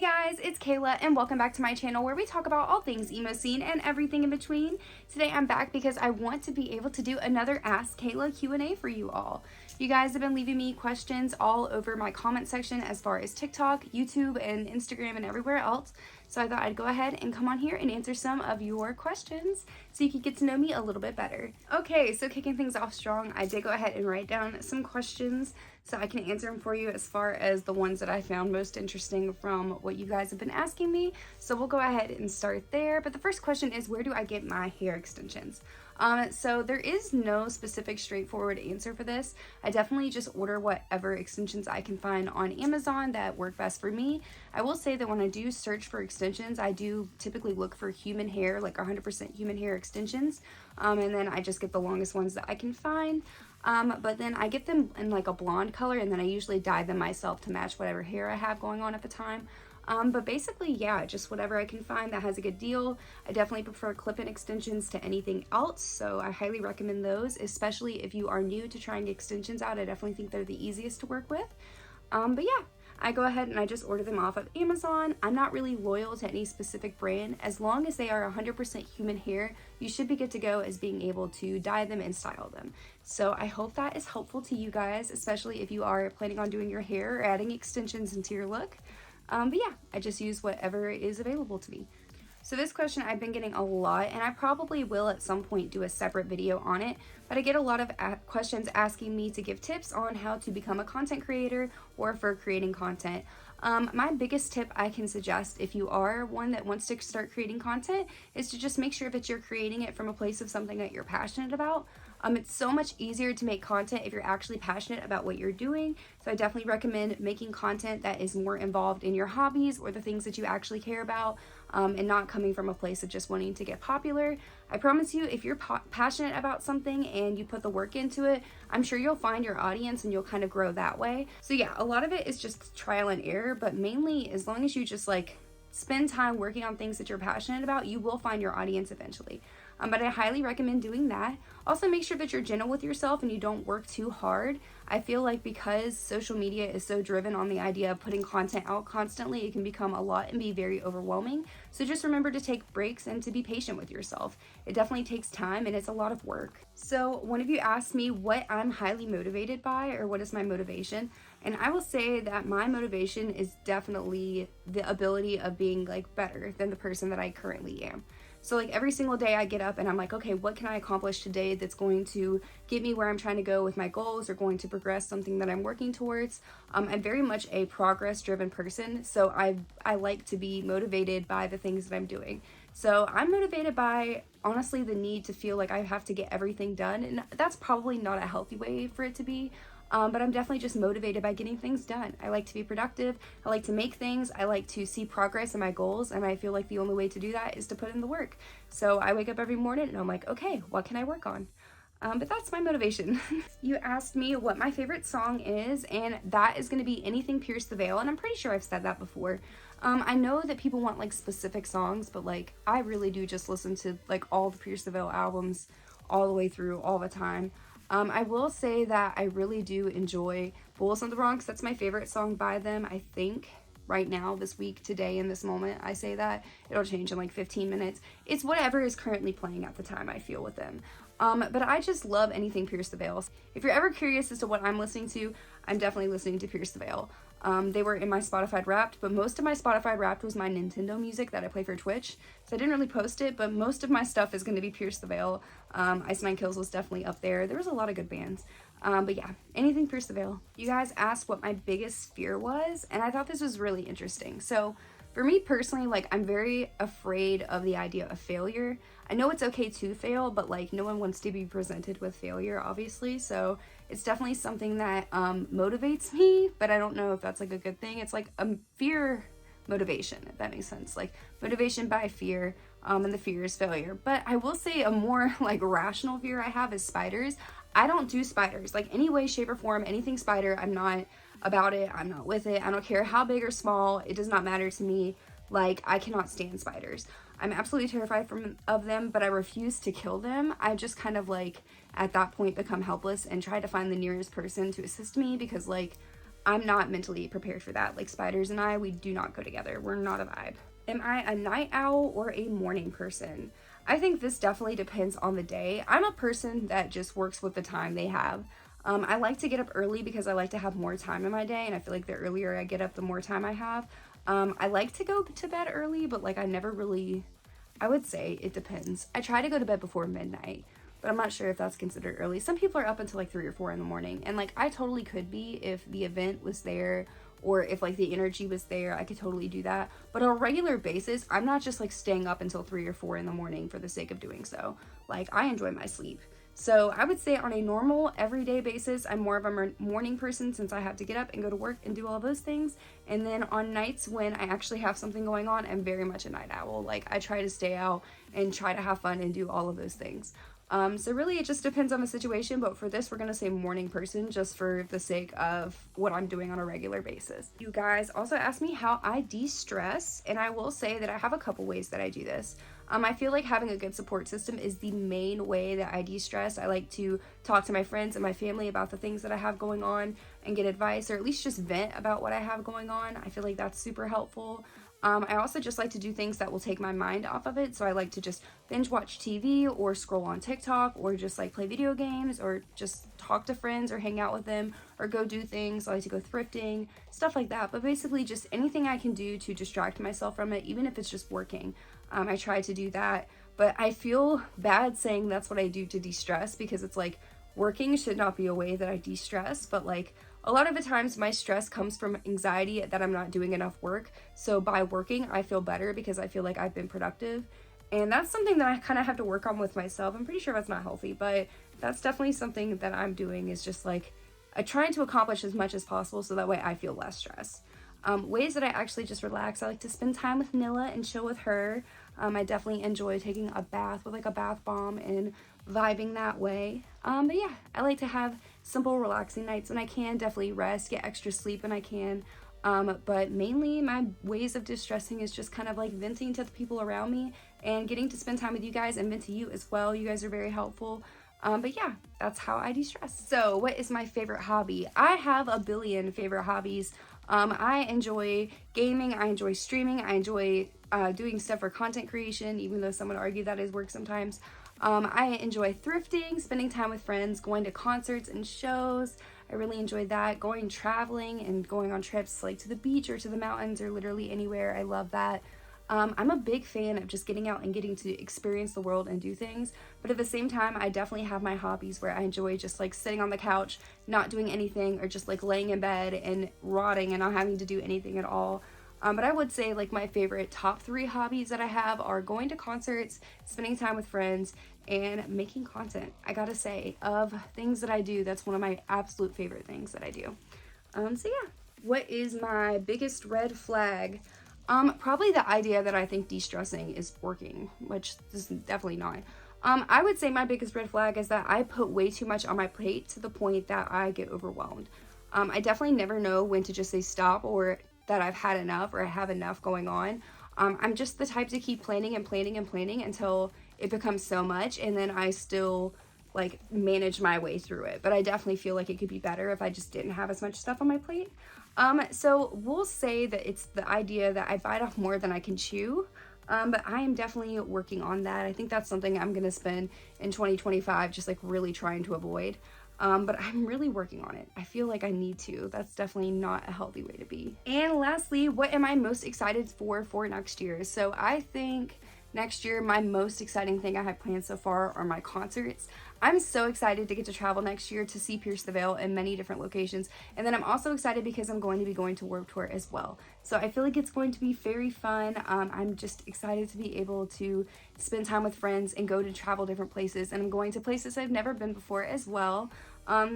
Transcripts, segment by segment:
guys, it's Kayla and welcome back to my channel where we talk about all things emo scene and everything in between. Today I'm back because I want to be able to do another Ask Kayla Q&A for you all. You guys have been leaving me questions all over my comment section as far as TikTok, YouTube, and Instagram and everywhere else. So I thought I'd go ahead and come on here and answer some of your questions so you can get to know me a little bit better. Okay, so kicking things off strong, I did go ahead and write down some questions so I can answer them for you as far as the ones that I found most interesting from what you guys have been asking me. So we'll go ahead and start there. But the first question is, where do I get my hair extensions? So there is no specific straightforward answer for this. I definitely just order whatever extensions I can find on Amazon that work best for me. I will say that when I do search for extensions, I do typically look for human hair, like 100% human hair extensions. And then I just get the longest ones that I can find. But then I get them in like a blonde color, and then I usually dye them myself to match whatever hair I have going on at the time. But basically, yeah, just whatever I can find that has a good deal. I definitely prefer clip-in extensions to anything else, so I highly recommend those, especially if you are new to trying extensions out. I definitely think they're the easiest to work with. But yeah, I go ahead and I just order them off of Amazon. I'm not really loyal to any specific brand. As long as they are 100% human hair, you should be good to go as being able to dye them and style them. So I hope that is helpful to you guys, especially if you are planning on doing your hair or adding extensions into your look. But yeah, I just use whatever is available to me. So this question I've been getting a lot, and I probably will at some point do a separate video on it, but I get a lot of questions asking me to give tips on how to become a content creator or for creating content. My biggest tip I can suggest if you are one that wants to start creating content is to just make sure that you're creating it from a place of something that you're passionate about. It's so much easier to make content if you're actually passionate about what you're doing. So I definitely recommend making content that is more involved in your hobbies or the things that you actually care about, and not coming from a place of just wanting to get popular. I promise you, if you're passionate about something and you put the work into it, I'm sure you'll find your audience and you'll kind of grow that way. So yeah, a lot of it is just trial and error, but mainly as long as you just like spend time working on things that you're passionate about, you will find your audience eventually. But I highly recommend doing that. Also, make sure that you're gentle with yourself and you don't work too hard. I feel like because social media is so driven on the idea of putting content out constantly, it can become a lot and be very overwhelming. So just remember to take breaks and to be patient with yourself. It definitely takes time and it's a lot of work. So one of you asked me what I'm highly motivated by, or what is my motivation. And I will say that my motivation is definitely the ability of being like better than the person that I currently am. So like every single day I get up and I'm like, okay, what can I accomplish today that's going to get me where I'm trying to go with my goals or going to progress something that I'm working towards. I'm very much a progress driven person. So I like to be motivated by the things that I'm doing. So I'm motivated by, honestly, the need to feel like I have to get everything done. And that's probably not a healthy way for it to be. But I'm definitely just motivated by getting things done. I like to be productive. I like to make things. I like to see progress in my goals. And I feel like the only way to do that is to put in the work. So I wake up every morning and I'm like, okay, what can I work on? But that's my motivation. You asked me what my favorite song is, and that is going to be Anything Pierce the Veil. And I'm pretty sure I've said that before. I know that people want like specific songs, but like I really do just listen to like all the Pierce the Veil albums all the way through all the time. I will say that I really do enjoy Bulls on the Bronx. That's my favorite song by them, I think. Right now, this week, today, in this moment, I say that. It'll change in like 15 minutes. It's whatever is currently playing at the time, I feel, with them. But I just love Anything Pierce the Veil. If you're ever curious as to what I'm listening to, I'm definitely listening to Pierce the Veil. They were in my Spotify Wrapped, but most of my Spotify Wrapped was my Nintendo music that I play for Twitch. So I didn't really post it, but most of my stuff is going to be Pierce the Veil. Ice Nine Kills was definitely up there. There was a lot of good bands. But yeah, Anything Pierce the Veil. You guys asked what my biggest fear was, and I thought this was really interesting. So for me personally, like I'm very afraid of the idea of failure. I know it's okay to fail, but like no one wants to be presented with failure, obviously. So it's definitely something that motivates me, but I don't know if that's like a good thing. It's like a fear motivation, if that makes sense. Like motivation by fear, and the fear is failure. But I will say a more like rational fear I have is spiders. I don't do spiders, like any way, shape, or form, anything spider, I'm not about it, I'm not with it. I don't care how big or small, it does not matter to me. Like, I cannot stand spiders. I'm absolutely terrified of them, but I refuse to kill them. I just kind of like, at that point, become helpless and try to find the nearest person to assist me because like, I'm not mentally prepared for that. Like spiders and I, we do not go together. We're not a vibe. Am I a night owl or a morning person? I think this definitely depends on the day. I'm a person that just works with the time they have. I like to get up early because I like to have more time in my day, and I feel like the earlier I get up, the more time I have. I like to go to bed early, but like I never really, I would say it depends. I try to go to bed before midnight, but I'm not sure if that's considered early. Some people are up until like 3 or 4 in the morning, and like I totally could be if the event was there or if like the energy was there. I could totally do that. But on a regular basis, I'm not just like staying up until 3 or 4 in the morning for the sake of doing so. Like I enjoy my sleep. So I would say on a normal everyday basis, I'm more of a morning person since I have to get up and go to work and do all those things. And then on nights when I actually have something going on, I'm very much a night owl. Like I try to stay out and try to have fun and do all of those things. So really it just depends on the situation, but for this we're gonna say morning person just for the sake of what I'm doing on a regular basis. You guys also asked me how I de-stress, and I will say that I have a couple ways that I do this. I feel like having a good support system is the main way that I de-stress. I like to talk to my friends and my family about the things that I have going on and get advice, or at least just vent about what I have going on. I feel like that's super helpful. I also just like to do things that will take my mind off of it. So I like to just binge watch TV or scroll on TikTok or just like play video games or just talk to friends or hang out with them or go do things. I like to go thrifting, stuff like that. But basically just anything I can do to distract myself from it, even if it's just working. I try to do that. But I feel bad saying that's what I do to de-stress because it's like working should not be a way that I de-stress, but like a lot of the times my stress comes from anxiety that I'm not doing enough work. So by working, I feel better because I feel like I've been productive. And that's something that I kind of have to work on with myself. I'm pretty sure that's not healthy, but that's definitely something that I'm doing is just like trying to accomplish as much as possible so that way I feel less stress. Ways that I actually just relax. I like to spend time with Nilla and chill with her. I definitely enjoy taking a bath with like a bath bomb and vibing that way. But yeah, I like to have simple relaxing nights when I can, definitely rest, get extra sleep when I can. But mainly my ways of distressing is just kind of like venting to the people around me and getting to spend time with you guys and vent to you as well. You guys are very helpful. But yeah, that's how I de-stress. So what is my favorite hobby? I have a billion favorite hobbies. I enjoy gaming, I enjoy streaming, I enjoy doing stuff for content creation, even though some would argue that is work sometimes. I enjoy thrifting, spending time with friends, going to concerts and shows. I really enjoy that. Going traveling and going on trips like to the beach or to the mountains or literally anywhere. I love that. I'm a big fan of just getting out and getting to experience the world and do things, but at the same time I definitely have my hobbies where I enjoy just like sitting on the couch, not doing anything, or just like laying in bed and rotting and not having to do anything at all. But I would say like my favorite top 3 hobbies that I have are going to concerts, spending time with friends, and making content. I gotta say, of things that I do, that's one of my absolute favorite things that I do. So yeah, what is my biggest red flag? Probably the idea that I think de-stressing is working, which is definitely not. I would say my biggest red flag is that I put way too much on my plate to the point that I get overwhelmed. I definitely never know when to just say stop or that I've had enough or I have enough going on. I'm just the type to keep planning and planning and planning until it becomes so much, and then I still like manage my way through it. But I definitely feel like it could be better if I just didn't have as much stuff on my plate. So we'll say that it's the idea that I bite off more than I can chew. But I am definitely working on that. I think that's something I'm gonna spend in 2025 just like really trying to avoid. But I'm really working on it. I feel like I need to. That's definitely not a healthy way to be. And lastly, what am I most excited for next year? So I think next year, my most exciting thing I have planned so far are my concerts. I'm so excited to get to travel next year to see Pierce the Veil in many different locations. And then I'm also excited because I'm going to be going to Warped Tour as well. So I feel like it's going to be very fun. I'm just excited to be able to spend time with friends and go to travel different places. And I'm going to places I've never been before as well.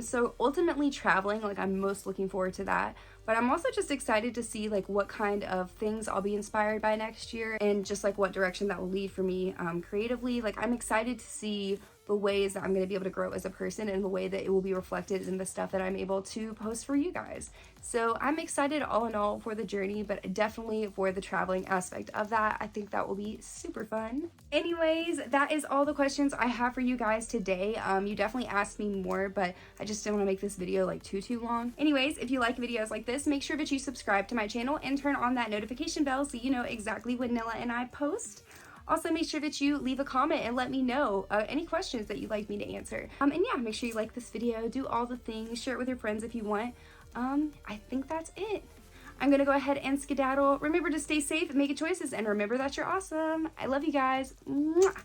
So ultimately traveling, like I'm most looking forward to that. But I'm also just excited to see like what kind of things I'll be inspired by next year and just like what direction that will lead for me creatively. Like I'm excited to see the ways that I'm going to be able to grow as a person and the way that it will be reflected in the stuff that I'm able to post for you guys. So I'm excited all in all for the journey, but definitely for the traveling aspect of that. I think that will be super fun. Anyways, that is all the questions I have for you guys today. You definitely asked me more, but I just didn't want to make this video like too long. Anyways, if you like videos like this, make sure that you subscribe to my channel and turn on that notification bell so you know exactly when Nilla and I post. Also, make sure that you leave a comment and let me know any questions that you'd like me to answer. And yeah, make sure you like this video, do all the things, share it with your friends if you want. I think that's it. I'm gonna go ahead and skedaddle. Remember to stay safe, make good choices, and remember that you're awesome. I love you guys. Mwah!